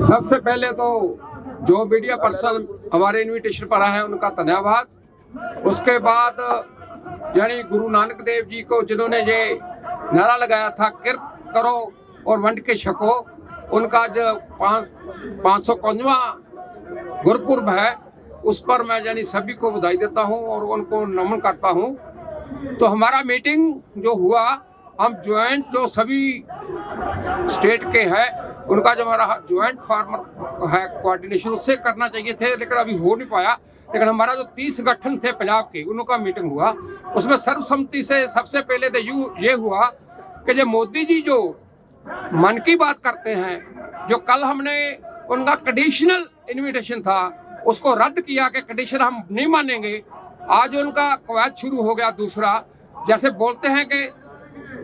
सबसे पहले तो जो मीडिया पर्सन हमारे इनविटेशन पर आए हैं उनका धन्यवाद। उसके बाद यानी गुरु नानक देव जी को जिन्होंने ये नारा लगाया था किरत करो और वंड के छको, उनका जो 551वां गुरपुर्ब है उस पर मैं यानी सभी को बधाई देता हूं और उनको नमन करता हूं। तो हमारा मीटिंग जो हुआ, हम ज्वाइंट जो सभी स्टेट के हैं उनका जो हमारा ज्वाइंट फार्मर है कोऑर्डिनेशन उससे करना चाहिए थे, लेकिन अभी हो नहीं पाया। लेकिन हमारा जो 30 संगठन थे पंजाब के, उनका मीटिंग हुआ, उसमें सर्वसम्मति से सबसे पहले तो ये हुआ कि जो मोदी जी जो मन की बात करते हैं, जो कल हमने उनका कंडीशनल इन्विटेशन था उसको रद्द किया कि कंडीशन हम नहीं मानेंगे। आज उनका कवायद शुरू हो गया दूसरा, जैसे बोलते हैं कि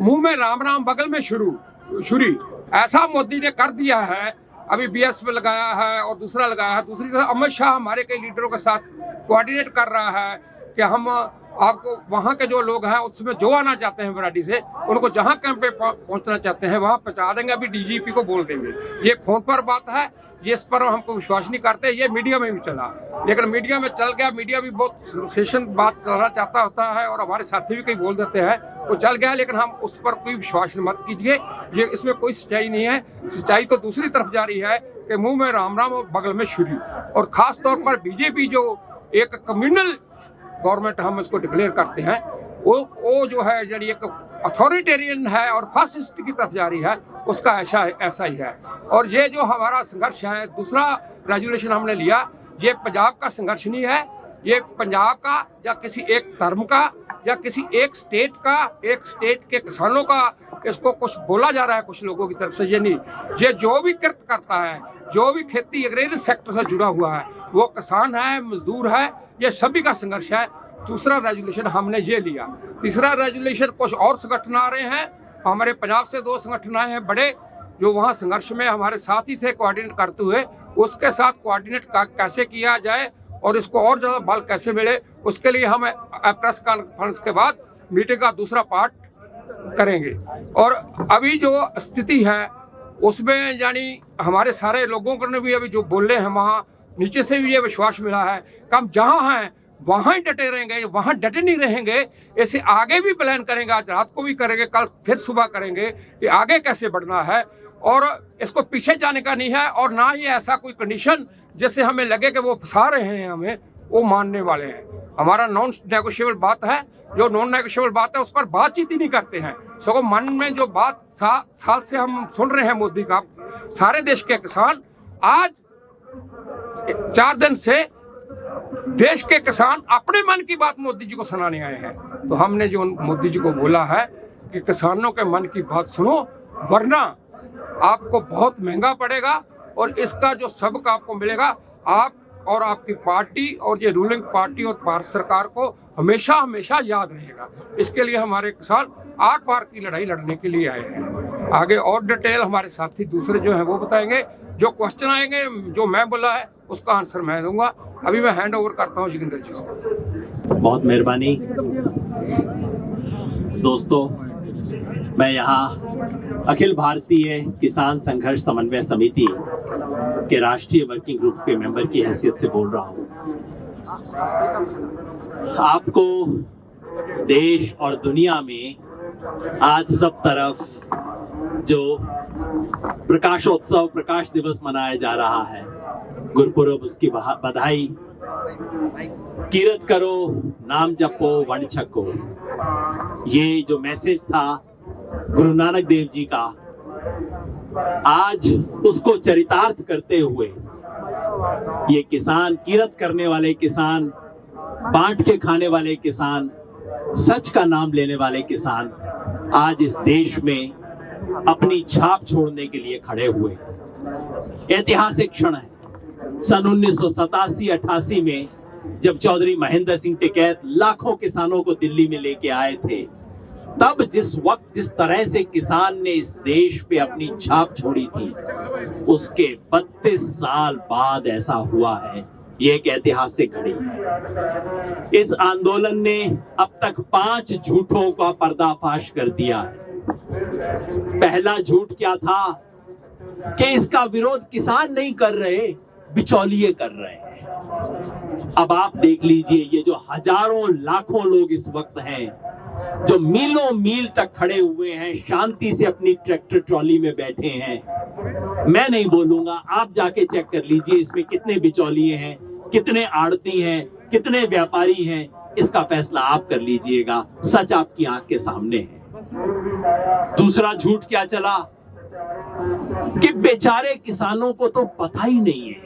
मुंह में राम राम बगल में छुरी, ऐसा मोदी ने कर दिया है। अभी बीएसपी लगाया है और दूसरा लगाया है। दूसरी तरफ अमित शाह हमारे कई लीडरों के साथ कोऑर्डिनेट कर रहा है कि हम आपको वहाँ के जो लोग हैं उसमें जो आना चाहते हैं वैरायटी से, उनको जहाँ कैंप पे पहुँचना चाहते हैं वहाँ पहुँचा देंगे। अभी डीजीपी को बोल देंगे। ये फोन पर बात है, ये इस पर हमको विश्वास नहीं करते। ये मीडिया में भी चला, लेकिन मीडिया में चल गया। मीडिया भी बहुत सेशन बात चलना चाहता होता है और हमारे साथी भी कई बोल देते हैं, वो चल गया। लेकिन हम उस पर कोई विश्वास मत कीजिए, ये इसमें कोई सच्चाई नहीं है। सच्चाई तो दूसरी तरफ जा रही है कि मुंह में राम राम और बगल में छुरी। और खास तौर पर बीजेपी जो एक कम्युनल गवर्नमेंट हम इसको डिक्लेयर करते हैं, वो जो है यानी एक अथॉरिटेरियन है और फासिस्ट की तरफ जा रही है, उसका ऐसा ही है। और ये जो हमारा संघर्ष है, दूसरा रेजुलेशन हमने लिया, ये पंजाब का संघर्ष नहीं है। ये पंजाब का या किसी एक धर्म का या किसी एक स्टेट का, एक स्टेट के किसानों का इसको कुछ बोला जा रहा है कुछ लोगों की तरफ से। ये नहीं, ये जो भी कृत करता है, जो भी खेती एग्रेरियन सेक्टर से जुड़ा हुआ है, वो किसान है, मजदूर है, ये सभी का संघर्ष है। दूसरा रेजुलेशन हमने ये लिया। तीसरा रेजुलेशन कुछ और संगठन आ रहे हैं, हमारे पंजाब से 2 संगठन आए हैं बड़े, जो वहाँ संघर्ष में हमारे साथ ही थे कोऑर्डिनेट करते हुए। उसके साथ कोऑर्डिनेट कैसे किया जाए और इसको और ज़्यादा बल कैसे मिले, उसके लिए हम प्रेस कॉन्फ्रेंस के बाद मीटिंग का दूसरा पार्ट करेंगे। और अभी जो स्थिति है उसमें यानी हमारे सारे लोगों को ने भी अभी जो बोल रहे हैं, वहाँ नीचे से भी ये विश्वास मिला है कि हम जहाँ हैं वहाँ ही डटे रहेंगे, वहाँ डटे नहीं रहेंगे। ऐसे आगे भी प्लान करेंगे, आज रात को भी करेंगे, कल फिर सुबह करेंगे कि आगे कैसे बढ़ना है। और इसको पीछे जाने का नहीं है, और ना ही ऐसा कोई कंडीशन जिससे हमें लगे कि वो फंसा रहे हैं हमें, वो मानने वाले हैं। हमारा नॉन नेगोशिएबल बात है, जो नॉन नेगोशिएबल बात है उस पर बातचीत ही नहीं करते हैं। सगों मन में जो बात साल से हम सुन रहे हैं मोदी का, सारे देश के किसान आज 4 दिन से देश के किसान अपने मन की बात मोदी जी को सुनाने आए हैं। तो हमने जो मोदी जी को बोला है कि किसानों के मन की बात सुनो, वरना आपको बहुत महंगा पड़ेगा और इसका जो सबक आपको मिलेगा, आप और आपकी पार्टी और ये रूलिंग पार्टी और भारत सरकार को हमेशा हमेशा याद रहेगा। इसके लिए हमारे किसान आर पार की लड़ाई लड़ने के लिए आए हैं। आगे और डिटेल हमारे साथी दूसरे जो हैं वो बताएंगे। जो क्वेश्चन आएंगे, जो मैं बोला है उसका आंसर मैं दूंगा। अभी मैं हैंड ओवर करता हूँ जोगिंदर जी को। बहुत मेहरबानी दोस्तों, मैं यहाँ अखिल भारतीय किसान संघर्ष समन्वय समिति के राष्ट्रीय वर्किंग ग्रुप के मेंबर की हैसियत से बोल रहा हूँ। आपको देश और दुनिया में आज सब तरफ जो प्रकाशोत्सव, प्रकाश दिवस मनाया जा रहा है, गुरपुरब, उसकी बधाई। कीरत करो, नाम जपो, वंड छको, ये जो मैसेज था गुरु नानक देव जी का, आज उसको चरितार्थ करते हुए ये किसान, कीरत करने वाले किसान, बांट के खाने वाले किसान, सच का नाम लेने वाले किसान आज इस देश में अपनी छाप छोड़ने के लिए खड़े हुए। ऐतिहासिक क्षण है। सन 1987-88 में जब चौधरी महेंद्र सिंह टिकैत लाखों किसानों को दिल्ली में लेके आए थे, तब जिस वक्त जिस तरह से किसान ने इस देश पे अपनी छाप छोड़ी थी, उसके 32 साल बाद ऐसा हुआ है। ये एक ऐतिहासिक घड़ी है। इस आंदोलन ने अब तक 5 झूठों का पर्दाफाश कर दिया है। पहला झूठ क्या था कि इसका विरोध किसान नहीं कर रहे, बिचौलिए कर रहे हैं। अब आप देख लीजिए, ये जो हजारों लाखों लोग इस वक्त हैं, जो मीलों मील तक खड़े हुए हैं, शांति से अपनी ट्रैक्टर ट्रॉली में बैठे हैं। मैं नहीं बोलूंगा, आप जाके चेक कर लीजिए इसमें कितने बिचौलिए हैं, कितने आड़ती हैं, कितने व्यापारी हैं। इसका फैसला आप कर लीजिएगा। सच आपकी आंख के सामने है। दूसरा झूठ क्या चला कि बेचारे किसानों को तो पता ही नहीं है,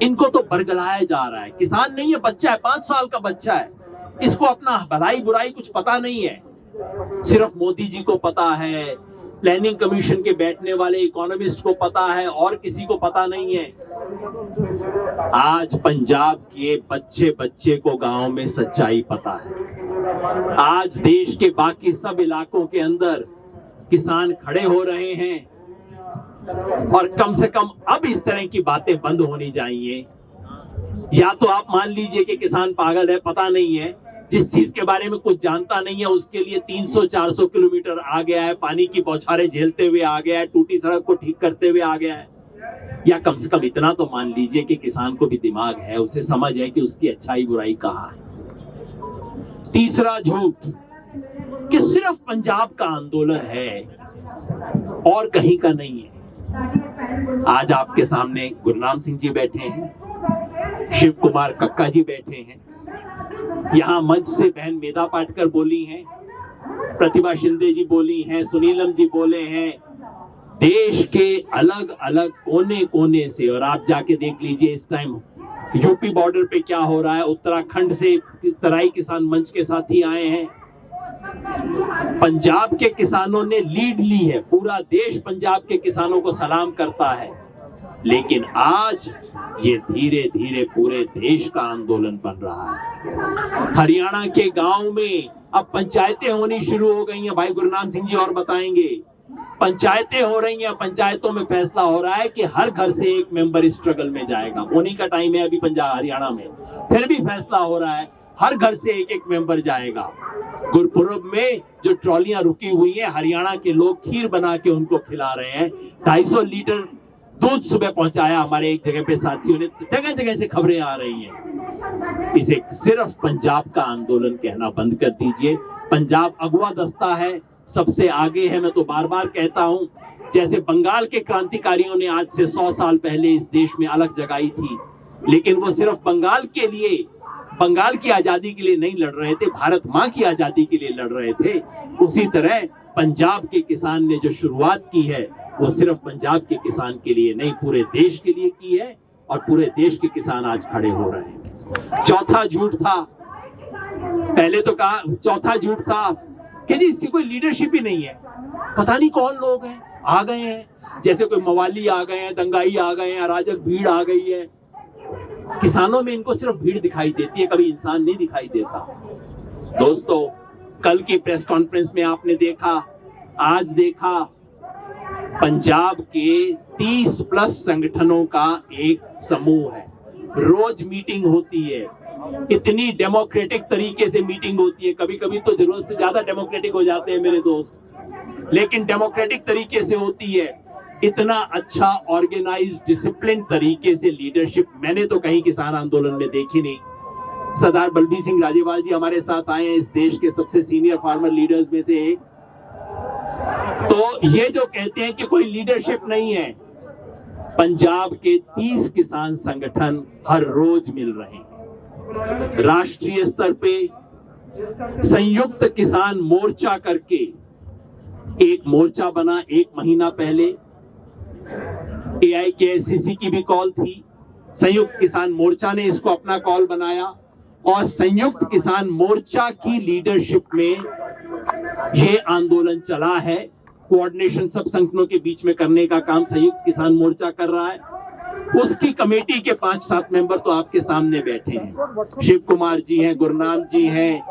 इनको तो बरगलाया जा रहा है। किसान नहीं है, बच्चा है, 5 साल का बच्चा है, इसको अपना भलाई बुराई कुछ पता नहीं है। सिर्फ मोदी जी को पता है, प्लानिंग कमीशन के बैठने वाले इकोनॉमिस्ट को पता है, और किसी को पता नहीं है। आज पंजाब के बच्चे बच्चे को गांव में सच्चाई पता है। आज देश के बाकी सब इलाकों के अंदर किसान खड़े हो रहे हैं, और कम से कम अब इस तरह की बातें बंद होनी चाहिए। या तो आप मान लीजिए कि किसान पागल है, पता नहीं है, जिस चीज के बारे में कुछ जानता नहीं है उसके लिए 300-400 किलोमीटर आ गया है, पानी की बौछारें झेलते हुए आ गया है, टूटी सड़क को ठीक करते हुए आ गया है। या कम से कम इतना तो मान लीजिए कि किसान को भी दिमाग है, उसे समझ है कि उसकी अच्छाई बुराई कहाँ है। तीसरा झूठ कि सिर्फ पंजाब का आंदोलन है और कहीं का नहीं है। आज आपके सामने गुरनाम सिंह जी बैठे हैं, शिव कुमार कक्का जी बैठे हैं, यहाँ मंच से बहन मेधा पाटकर बोली हैं, प्रतिभा शिंदे जी बोली हैं, सुनीलम जी बोले हैं, देश के अलग अलग कोने कोने से। और आप जाके देख लीजिए इस टाइम यूपी बॉर्डर पे क्या हो रहा है। उत्तराखंड से तराई किसान मंच के साथी आए हैं। पंजाब के किसानों ने लीड ली है, पूरा देश पंजाब के किसानों को सलाम करता है। लेकिन आज ये धीरे धीरे पूरे देश का आंदोलन बन रहा है। हरियाणा के गांव में अब पंचायतें होनी शुरू हो गई हैं। भाई गुरनाम सिंह जी और बताएंगे, पंचायतें हो रही हैं। पंचायतों में फैसला हो रहा है कि हर घर से एक मेंबर इस स्ट्रगल में जाएगा। होने का टाइम है अभी पंजाब हरियाणा में, फिर भी फैसला हो रहा है हर घर से एक एक मेंबर जाएगा। गुरपुरब में जो ट्रॉलियां रुकी हुई हैं, हरियाणा के लोग खीर बना के उनको खिला रहे हैं। 250 लीटर दूध सुबह पहुंचाया हमारे एक जगह पे साथियों ने। जगह जगह से खबरें आ रही हैं। इसे सिर्फ पंजाब का आंदोलन कहना बंद कर दीजिए। पंजाब अगवा दस्ता है, सबसे आगे है। मैं तो बार बार कहता हूं, जैसे बंगाल के क्रांतिकारियों ने आज से 100 साल पहले इस देश में अलग जगाई थी, लेकिन वो सिर्फ बंगाल के लिए, बंगाल की आजादी के लिए नहीं लड़ रहे थे, भारत माँ की आजादी के लिए लड़ रहे थे। उसी तरह पंजाब के किसान ने जो शुरुआत की है वो सिर्फ पंजाब के किसान के लिए नहीं, पूरे देश के लिए की है, और पूरे देश के किसान आज खड़े हो रहे हैं। चौथा झूठ था, पहले तो कहा, चौथा झूठ था कि जी इसकी कोई लीडरशिप ही नहीं है, पता नहीं कौन लोग हैं, आ गए हैं, जैसे कोई मवाली आ गए हैं, दंगाई आ गए हैं, अराजक भीड़ आ गई है। किसानों में इनको सिर्फ भीड़ दिखाई देती है, कभी इंसान नहीं दिखाई देता। दोस्तों, कल की प्रेस कॉन्फ्रेंस में आपने देखा, आज देखा, पंजाब के 30+ संगठनों का एक समूह है। रोज मीटिंग होती है, इतनी डेमोक्रेटिक तरीके से मीटिंग होती है। कभी कभी तो जरूरत से ज्यादा डेमोक्रेटिक हो जाते हैं मेरे दोस्त, लेकिन डेमोक्रेटिक तरीके से होती है। इतना अच्छा ऑर्गेनाइज्ड डिसिप्लिन तरीके से लीडरशिप मैंने तो कहीं किसान आंदोलन में देखी नहीं। सरदार बलबीर सिंह राजेवाल जी हमारे साथ आए हैं, इस देश के सबसे सीनियर फार्मर लीडर्स में से एक। तो ये जो कहते हैं कि कोई लीडरशिप नहीं है, पंजाब के 30 किसान संगठन हर रोज मिल रहे हैं। राष्ट्रीय स्तर पे संयुक्त किसान मोर्चा करके एक मोर्चा बना 1 महीना पहले। AIKSCC की भी कॉल थी, संयुक्त किसान मोर्चा ने इसको अपना कॉल बनाया, और संयुक्त किसान मोर्चा की लीडरशिप में ये आंदोलन चला है। कोऑर्डिनेशन सब संगठनों के बीच में करने का काम संयुक्त किसान मोर्चा कर रहा है। उसकी कमेटी के 5-7 मेंबर तो आपके सामने बैठे हैं। शिव कुमार जी हैं, गुरनाम जी हैं,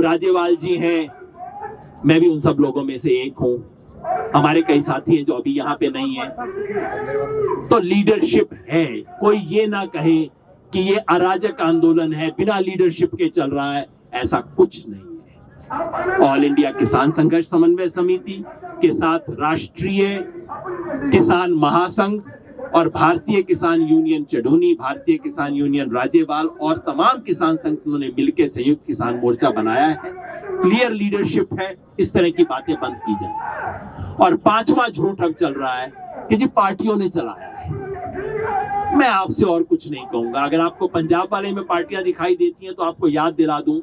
राजेवाल जी हैं, मैं भी उन सब लोगों में से एक हूं। हमारे कई साथी हैं जो अभी यहाँ पे नहीं है। तो लीडरशिप है, कोई ये ना कहे कि ये अराजक आंदोलन है, बिना लीडरशिप के चल रहा है, ऐसा कुछ नहीं है। ऑल इंडिया किसान संघर्ष समन्वय समिति के साथ राष्ट्रीय किसान महासंघ और भारतीय किसान यूनियन चढ़ूनी, भारतीय किसान यूनियन राज्यपाल और तमाम किसान संगठनों ने मिलकर संयुक्त किसान मोर्चा बनाया है। क्लियर लीडरशिप है, इस तरह की बातें बंद की जाए। और पांचवा झूठ अब चल रहा है कि जी पार्टियों ने चलाया है। मैं आपसे और कुछ नहीं कहूंगा। अगर आपको पंजाब वाले में पार्टियां दिखाई देती हैं तो आपको याद दिला दूं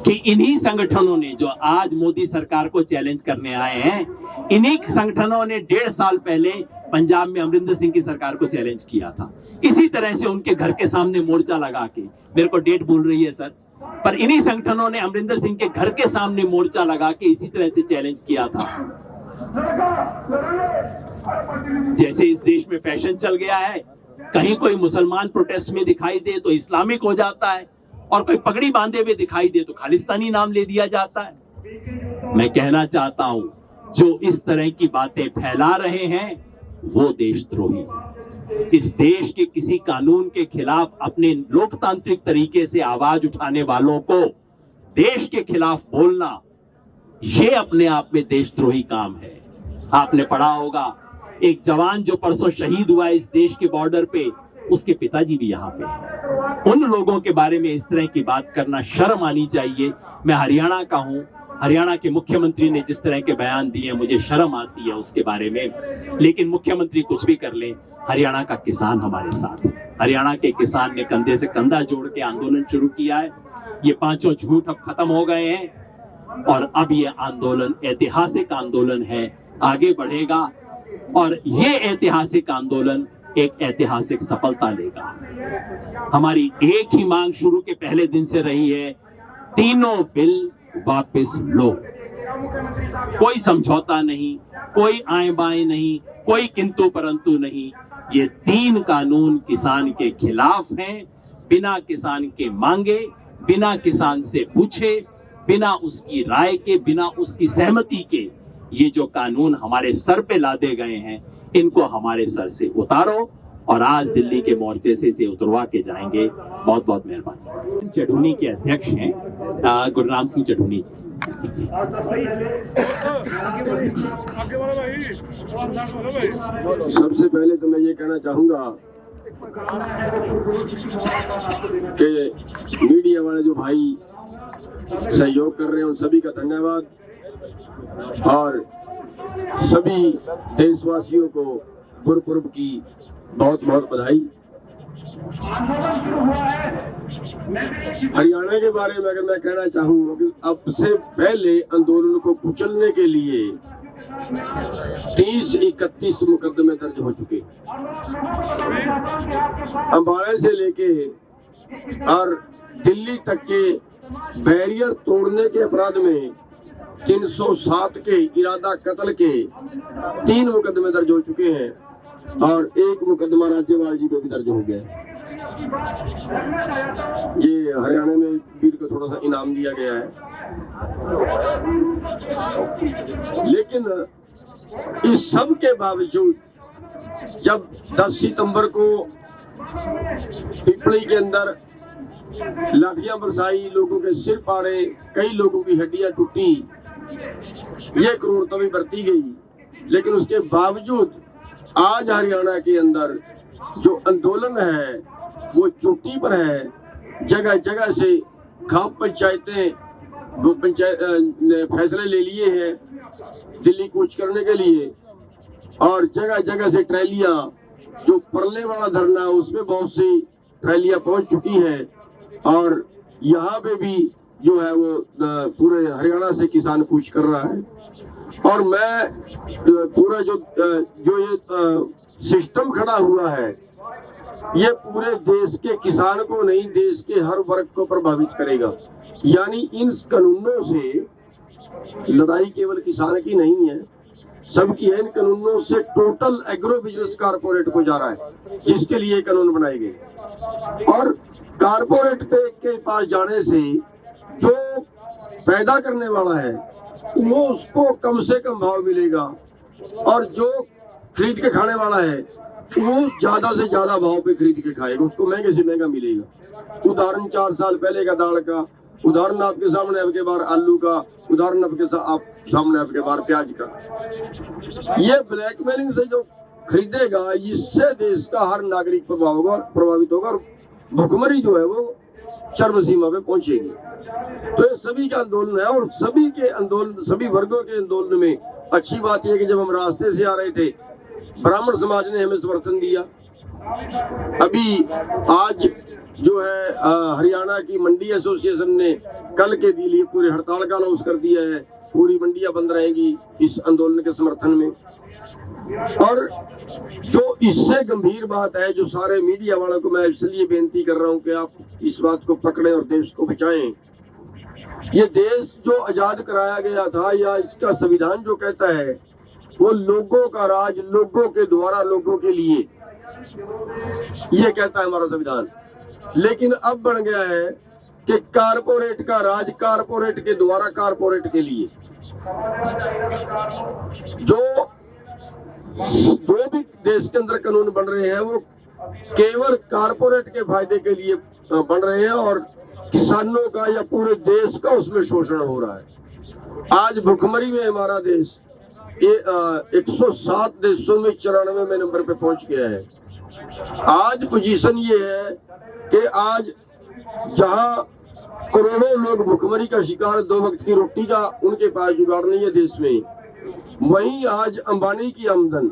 कि इन्हीं संगठनों ने, जो आज मोदी सरकार को चैलेंज करने आए हैं, इन्हीं संगठनों ने 1.5 साल पहले पंजाब में अमरिंदर सिंह की सरकार को चैलेंज किया था। इसी तरह से उनके घर के सामने मोर्चा लगा के, मेरे को डेट भूल रही है सर, पर इन्हीं संगठनों ने अमरिंदर सिंह के घर के सामने मोर्चा लगा के इसी तरह से चैलेंज किया था। जैसे इस देश में फैशन चल गया है, कहीं कोई मुसलमान प्रोटेस्ट में दिखाई दे तो इस्लामिक हो जाता है, और कोई पगड़ी बांधे हुए दिखाई दे तो खालिस्तानी नाम ले दिया जाता है। मैं कहना चाहता हूं, जो इस तरह की बातें फैला रहे हैं वो देशद्रोही हैं। इस देश के किसी कानून के खिलाफ अपने लोकतांत्रिक तरीके से आवाज उठाने वालों को देश के खिलाफ बोलना, ये अपने आप में देशद्रोही काम है। आपने पढ़ा होगा, एक जवान जो परसों शहीद हुआ इस देश के बॉर्डर पे, उसके पिताजी भी यहाँ पे हैं। उन लोगों के बारे में इस तरह की बात करना शर्म आनी चाहिए। मैं हरियाणा का हूं, हरियाणा के मुख्यमंत्री ने जिस तरह के बयान दिए मुझे शर्म आती है उसके बारे में। लेकिन मुख्यमंत्री कुछ भी कर ले, हरियाणा का किसान हमारे साथ है। हरियाणा के किसान ने कंधे से कंधा जोड़ के आंदोलन शुरू किया है। ये पांचों झूठ अब खत्म हो गए हैं और अब ये आंदोलन ऐतिहासिक आंदोलन है, आगे बढ़ेगा और ये ऐतिहासिक आंदोलन एक ऐतिहासिक सफलता लेगा। हमारी एक ही मांग शुरू के पहले दिन से रही है, तीनों बिल वापस लो। कोई समझौता नहीं, कोई आए बाएं नहीं, कोई किंतु परंतु नहीं। ये 3 कानून किसान के खिलाफ हैं। बिना किसान के मांगे, बिना किसान से पूछे, बिना उसकी राय के, बिना उसकी सहमति के ये जो कानून हमारे सर पे लादे गए हैं, इनको हमारे सर से उतारो और आज दिल्ली के मोर्चे से इसे उतरवा के जाएंगे। बहुत बहुत मेहरबानी। चढ़ूनी के अध्यक्ष हैं गुरनाम सिंह चढ़ूनी जी। सबसे पहले तो मैं ये कहना चाहूंगा कि मीडिया वाले जो भाई सहयोग कर रहे हैं उन सभी का धन्यवाद और सभी देशवासियों को गुरुपुरब की बहुत बहुत बधाई। हरियाणा के बारे में अगर मैं कहना चाहूँ कि अब से पहले आंदोलन को कुचलने के लिए 30-31 मुकदमे दर्ज हो चुके। अंबाला से लेके और दिल्ली तक के बैरियर तोड़ने के अपराध में 307 के इरादा कत्ल के 3 मुकदमे दर्ज हो चुके हैं और 1 मुकदमा राज्यपाल जी पे भी दर्ज हो गया। ये हरियाणा में वीर को थोड़ा सा इनाम दिया गया है। लेकिन इस सब के बावजूद जब 10 सितंबर को पिपली के अंदर लाठियां बरसाई, लोगों के सिर फाड़े, कई लोगों की हड्डियां टूटी, ये क्रूरता भी बरती गई, लेकिन उसके बावजूद आज हरियाणा के अंदर जो आंदोलन है वो चोटी पर है। जगह जगह से खाप पंचायतें वो पंचायत ने फैसले ले लिए हैं दिल्ली कूच करने के लिए और जगह जगह से ट्रैलियां, जो परले वाला धरना उसमें बहुत सी ट्रैलियां पहुंच चुकी हैं और यहाँ पे भी जो है वो पूरे हरियाणा से किसान कूच कर रहा है। और मैं पूरा जो ये सिस्टम खड़ा हुआ है ये पूरे देश के किसान को नहीं, देश के हर वर्ग को प्रभावित करेगा। यानी इन कानूनों से लड़ाई केवल किसान की नहीं है, सबकी है। इन कानूनों से टोटल एग्रो बिजनेस कारपोरेट को जा रहा है, जिसके लिए कानून बनाए गए। और कारपोरेट के पास जाने से जो पैदा करने वाला है वो उसको कम से कम भाव मिलेगा और जो खरीद के खाने वाला है वो ज्यादा से ज्यादा भाव पे खरीद के खाएगा, उसको महंगे से महंगा मिलेगा। उदाहरण 4 साल पहले का दाल का, उदाहरण आपके सामने अब के बार आलू का, उदाहरण आपके सामने आपके बार प्याज का। ये ब्लैकमेलिंग से जो खरीदेगा, इससे देश का हर नागरिक प्रभावित होगा और भुखमरी जो है वो चरम सीमा पे पहुंचेगी। तो ये सभी का आंदोलन है और सभी के आंदोलन, सभी वर्गों के आंदोलन में अच्छी बात यह कि जब हम रास्ते से आ रहे थे, ब्राह्मण समाज ने हमें समर्थन दिया। अभी आज जो है हरियाणा की मंडी एसोसिएशन ने कल के लिए पूरी हड़ताल का अनाउंस कर दिया है। पूरी मंडियां बंद रहेंगी इस आंदोलन के समर्थन में। और जो इससे गंभीर बात है, जो सारे मीडिया वालों को मैं इसलिए बेनती कर रहा हूं कि आप इस बात को पकड़ें और देश को बचाएं। ये देश जो आजाद कराया गया था, या इसका संविधान जो कहता है वो लोगों का राज, लोगों के द्वारा, लोगों के लिए, ये कहता है हमारा संविधान। लेकिन अब बन गया है कि कारपोरेट का राज, कारपोरेट के द्वारा, कारपोरेट के लिए। जो भी देश के अंदर कानून बन रहे हैं वो केवल कारपोरेट के फायदे के लिए बन रहे हैं और किसानों का या पूरे देश का उसमें शोषण हो रहा है। आज भुखमरी में हमारा देश 107 देशों में 94वें नंबर पे पहुंच गया है। आज पोजीशन ये है कि आज जहां करोड़ों लोग भुखमरी का शिकार, 2 वक्त की रोटी का उनके पास जुगाड़ नहीं है देश में, वहीं आज अंबानी की आमदन,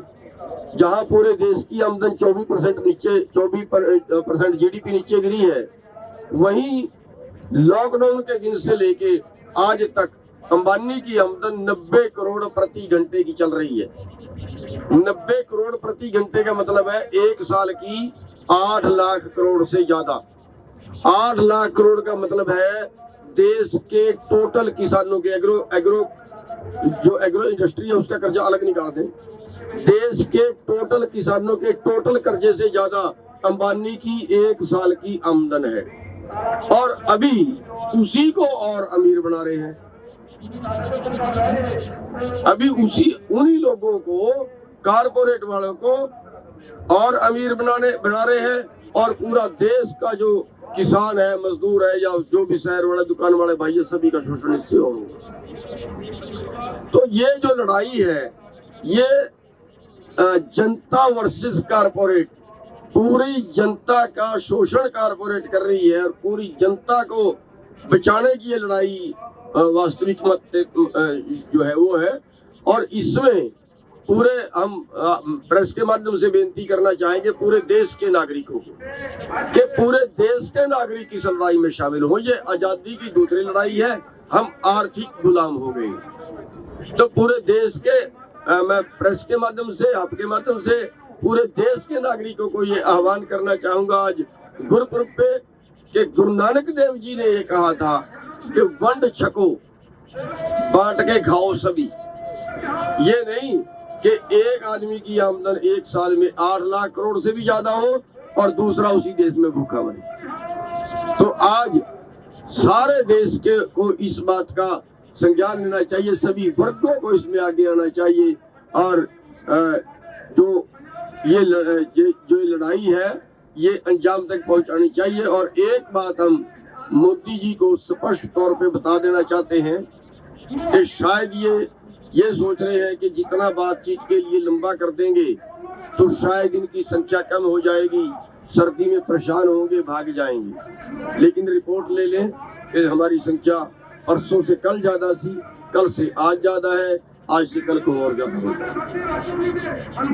जहां पूरे देश की आमदन 24% नीचे, 24% जीडीपी नीचे गिरी है, वहीं लॉकडाउन के दिन से लेके आज तक अंबानी की आमदन 90 करोड़ प्रति घंटे की चल रही है। 90 करोड़ प्रति घंटे का मतलब है एक साल की 8 लाख करोड़ से ज्यादा। 8 लाख करोड़ का मतलब है देश के टोटल किसानों के एग्रो इंडस्ट्री है उसका कर्जा अलग निकाल दें, देश के टोटल किसानों के टोटल कर्जे से ज्यादा अंबानी की एक साल की आमदन है। और अभी उसी को और अमीर बना रहे हैं। अभी उन्हीं लोगों को, कारपोरेट वालों को और अमीर बना रहे हैं और पूरा देश का जो किसान है, मजदूर है, या जो भी शहर वाले, दुकान वाले भाई है, सभी का शोषण इससे होगा। तो ये जो लड़ाई है, ये जनता वर्सेस कारपोरेट, पूरी जनता का शोषण कारपोरेट कर रही है और पूरी जनता को बचाने की ये लड़ाई वास्तविक मत जो है वो है। और इसमें पूरे हम प्रेस के माध्यम से बेनती करना चाहेंगे पूरे देश के नागरिकों को कि पूरे देश के नागरिक इस लड़ाई में शामिल हो। ये आजादी की दूसरी लड़ाई है, हम आर्थिक गुलाम हो गए। तो पूरे देश के मैं प्रेस के माध्यम से, आपके माध्यम से पूरे देश के नागरिकों को ये आह्वान करना चाहूंगा आज गुरुपुरब पे कि गुरु नानक देव जी ने ये कहा था कि वंड छको, बांट के खाओ सभी। ये नहीं कि एक आदमी की आमदन एक साल में 8 लाख करोड़ से भी ज्यादा हो और दूसरा उसी देश में भूखा मरे। तो आज सारे देश के को इस बात का संज्ञान लेना चाहिए, सभी वर्गों को इसमें आगे आना चाहिए और जो ये लड़ाई है ये अंजाम तक पहुंचानी चाहिए। और एक बात हम मोदी जी को स्पष्ट तौर पे बता देना चाहते हैं कि शायद ये सोच रहे हैं कि जितना बातचीत के लिए लंबा कर देंगे तो शायद इनकी संख्या कम हो जाएगी, सर्दी में परेशान होंगे, भाग जाएंगे। लेकिन रिपोर्ट ले लें कि हमारी संख्या परसों से कल ज्यादा थी, कल से आज ज्यादा है, आज से कल को और ज्यादा होगा।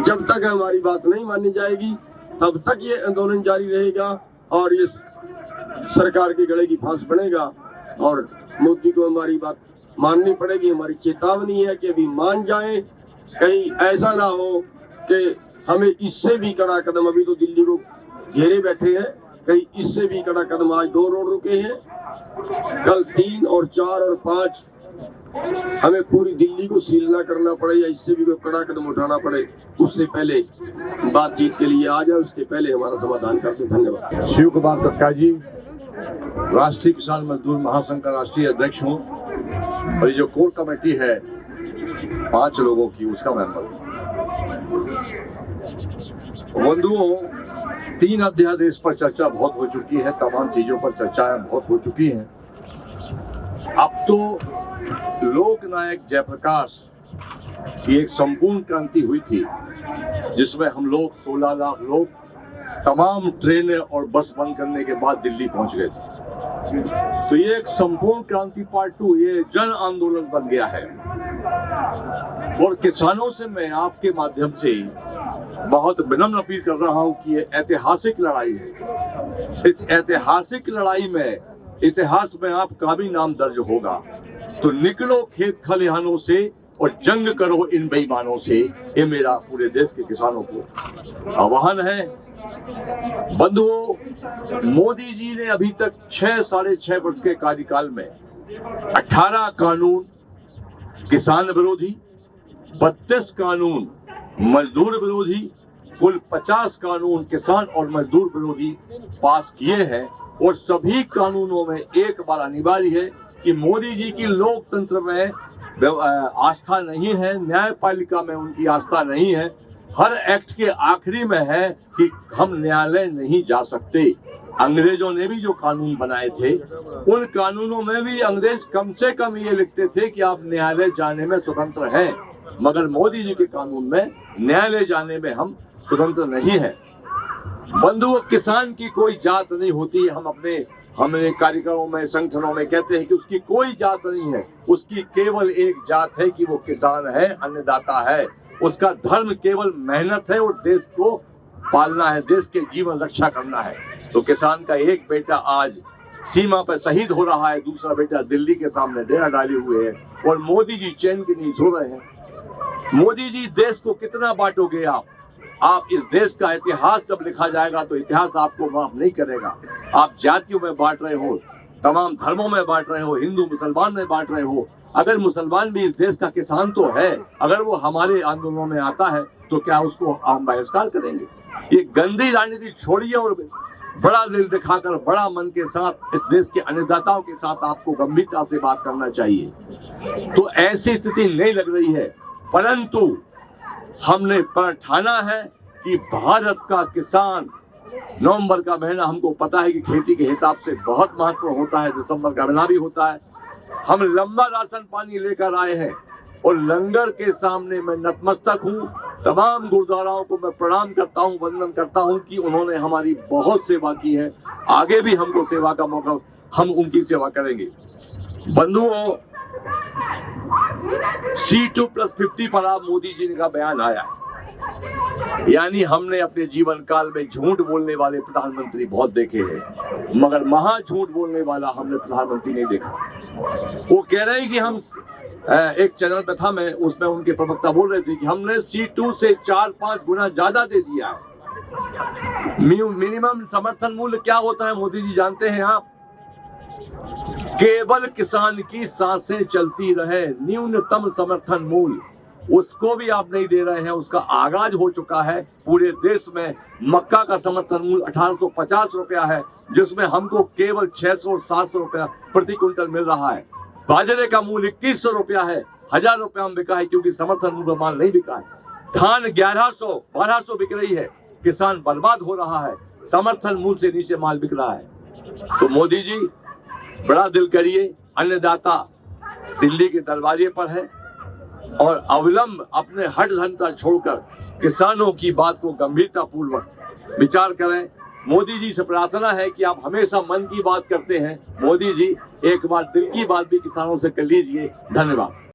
जब तक हमारी बात नहीं मानी जाएगी तब तक ये आंदोलन जारी रहेगा और ये सरकार के गले की फांस बनेगा और मोदी को हमारी बात माननी पड़ेगी। हमारी चेतावनी है कि अभी मान जाएं, कहीं ऐसा ना हो कि हमें इससे भी कड़ा कदम, अभी तो दिल्ली को घेरे बैठे हैं, कहीं इससे भी कड़ा कदम, आज 2 रोड रुके हैं, कल 3 और 4 और 5 हमें पूरी दिल्ली को सील ना करना पड़े या इससे भी कोई कड़ा कदम उठाना पड़े, उससे पहले बातचीत के लिए आ जाए, उसके पहले हमारा समाधान कर दे। धन्यवाद। शिव कुमार कक्का जी, राष्ट्रीय किसान मजदूर महासंघ का राष्ट्रीय अध्यक्ष हूँ और ये जो कोर कमेटी है 5 लोगों की, उसका मेंबर हूँ। बंधुओं, 3 अध्यादेश पर चर्चा बहुत हो चुकी है, तमाम चीजों पर चर्चाएं बहुत हो चुकी हैं। अब तो लोकनायक जयप्रकाश की एक संपूर्ण क्रांति हुई थी, जिसमें हम लोग 16 लाख लोग तमाम ट्रेनें और बस बंद करने के बाद दिल्ली पहुंच गए थे। तो ये एक संपूर्ण क्रांति पार्ट 2, ये जन आंदोलन बन गया है। और किसानों से मैं आपके माध्यम से बहुत विनम्र अपील कर रहा हूं कि ये ऐतिहासिक लड़ाई है। इस ऐतिहासिक लड़ाई में इतिहास में आपका भी नाम दर्ज होगा। तो निकलो खेत खलिहानों से और जंग करो इन बेईमानों से, ये मेरा पूरे देश के किसानों को आह्वान है। बंधुओं, मोदी जी ने अभी तक 6-6.5 वर्ष के कार्यकाल में 18 कानून किसान विरोधी, 32 कानून मजदूर विरोधी, कुल 50 कानून किसान और मजदूर विरोधी पास किए हैं। और सभी कानूनों में एक बात अनिवार्य है कि मोदी जी की लोकतंत्र में आस्था नहीं है, न्यायपालिका में उनकी आस्था नहीं है। हर एक्ट के आखिरी में है कि हम न्यायालय नहीं जा सकते। अंग्रेजों ने भी जो कानून बनाए थे, उन कानूनों में भी अंग्रेज कम से कम ये लिखते थे कि आप न्यायालय जाने में स्वतंत्र हैं, मगर मोदी जी के कानून में न्यायालय जाने में हम स्वतंत्र नहीं है। बंधुओं, किसान की कोई जात नहीं होती। हमने कार्यक्रमों में, संगठनों में कहते हैं कि उसकी कोई जात नहीं है, उसकी केवल एक जात है कि वो किसान है, अन्नदाता है। उसका धर्म केवल मेहनत है और देश को पालना है, देश के जीवन रक्षा करना है। तो किसान का एक बेटा आज सीमा पर शहीद हो रहा है, दूसरा बेटा दिल्ली के सामने डेरा डाले हुए है, और मोदी जी चैन की नींद सो रहे हैं। मोदी जी, देश को कितना बांटोगे आप इस देश का इतिहास जब लिखा जाएगा तो इतिहास आपको माफ नहीं करेगा। आप जातियों में बांट रहे हो, तमाम धर्मों में बांट रहे हो, हिंदू मुसलमान में बांट रहे हो। अगर मुसलमान भी इस देश का किसान तो है, अगर वो हमारे आंदोलनों में आता है तो क्या उसको हम बहिष्कार करेंगे? ये गंदी राजनीति छोड़िए और बड़ा दिल दिखाकर, बड़ा मन के साथ इस देश के अन्नदाताओं के साथ आपको गंभीरता से बात करना चाहिए। तो ऐसी स्थिति नहीं लग रही है, परंतु हमने पर ठाना है कि भारत का किसान, नवंबर का महीना हमको पता है कि खेती के हिसाब से बहुत महत्वपूर्ण होता है, दिसंबर का महीना भी होता है। हम लंबा राशन पानी लेकर आए हैं और लंगर के सामने मैं नतमस्तक हूँ। तमाम गुरुद्वाराओं को मैं प्रणाम करता हूँ, वंदन करता हूँ कि उन्होंने हमारी बहुत सेवा की है। आगे भी हमको सेवा का मौका, हम उनकी सेवा करेंगे। बंधुओं, C2+50 पर आप मोदी जी का बयान आया है, यानी हमने अपने जीवन काल में झूठ बोलने वाले प्रधानमंत्री बहुत देखे हैं, मगर महा झूठ बोलने वाला हमने प्रधानमंत्री नहीं देखा। वो कह रहे हैं कि हम, एक चैनल पे था मैं, उसमें उनके प्रवक्ता बोल रहे थे कि हमने C2 से 4-5 गुना ज्यादा दे दिया है। मिनिमम समर्थन मूल्य क्या होता है मोदी जी जानते हैं आप? केवल किसान की सांसें चलती रहे, न्यूनतम समर्थन मूल्य, उसको भी आप नहीं दे रहे हैं। उसका आगाज हो चुका है पूरे देश में। मक्का का समर्थन मूल्य 1850 रुपया है, जिसमें हमको केवल 600 और 700 रुपया प्रति क्विंटल मिल रहा है। बाजरे का मूल्य 2100 रुपया है, 1000 रुपया में बिका है, क्योंकि समर्थन मूल्य माल नहीं बिका है। धान 1100-1200 बिक रही है, किसान बर्बाद हो रहा है, समर्थन मूल्य से नीचे माल बिक रहा है। तो मोदी जी, बड़ा दिल करिए, अन्नदाता दिल्ली के दरवाजे पर है और अविलंब अपने हठ धनता छोड़कर किसानों की बात को गंभीरता पूर्वक विचार करें। मोदी जी से प्रार्थना है कि आप हमेशा मन की बात करते हैं, मोदी जी एक बार दिल की बात भी किसानों से कर लीजिए। धन्यवाद।